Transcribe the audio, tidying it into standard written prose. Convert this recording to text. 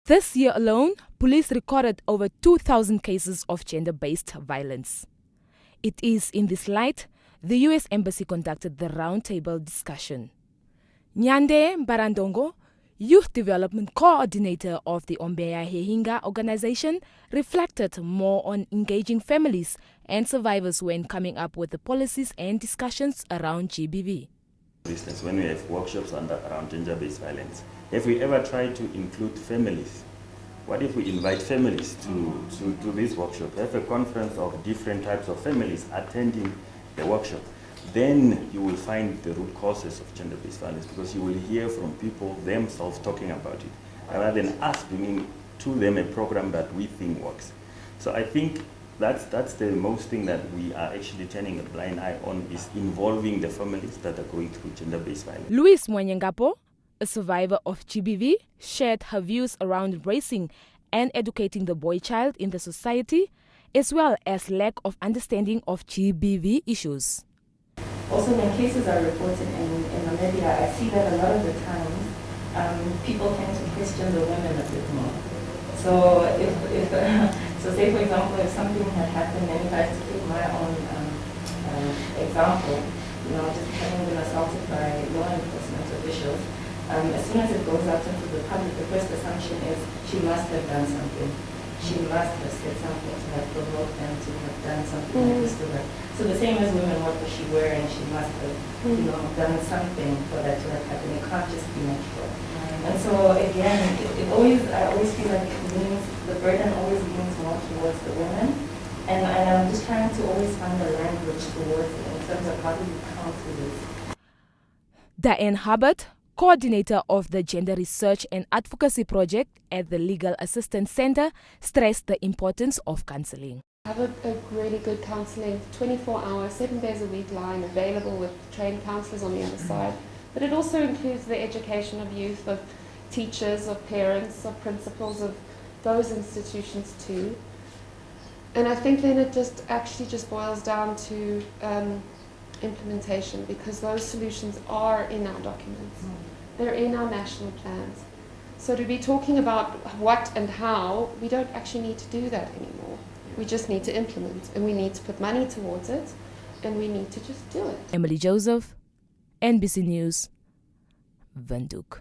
This year alone, police recorded over 2,000 cases of gender-based violence. It is in this light the U.S. Embassy conducted the roundtable discussion. Nyande Barandongo, Youth Development Coordinator of the Ombeya Hehinga organization, reflected more on engaging families and survivors when coming up with the policies and discussions around GBV. For instance, when we have workshops around gender-based violence, if we ever try to include families, what if we invite families to this workshop, have a conference of different types of families attending the workshop? Then you will find the root causes of gender-based violence, because you will hear from people themselves talking about it, rather than us bringing to them a program that we think works. So I think that's the most thing that we are actually turning a blind eye on, is involving the families that are going through gender-based violence. Louise Mwanyengapo, a survivor of GBV, shared her views around raising and educating the boy child in the society, as well as lack of understanding of GBV issues. Also, when cases are reported in Namibia, I see that a lot of the times people tend to question the women a bit more. So so say for example, if something had happened, and if I had to take my own example, just having been assaulted by law enforcement officials, as soon as it goes out into the public, the first assumption is she must have done something. She must have said something to have provoked them to have done something like this to her. So the same as women, what was she wearing? She must have, done something for that to have happened. It can't just be natural. And so again, I always feel like the burden always leans more towards the women. And I'm just trying to always find the language towards it in terms of how do we counter this. Diane Hubbard, coordinator of the Gender Research and Advocacy Project at the Legal Assistance Center, stressed the importance of counseling. Have a really good counseling, 24 hours, 7 days a week line available with trained counselors on the other side. But it also includes the education of youth, of teachers, of parents, of principals, of those institutions too. And I think then it just boils down to implementation, because those solutions are in our documents. They're in our national plans. So to be talking about what and how, we don't actually need to do that anymore. We just need to implement, and we need to put money towards it, and we need to just do it. Emily Joseph, NBC News, Windhoek.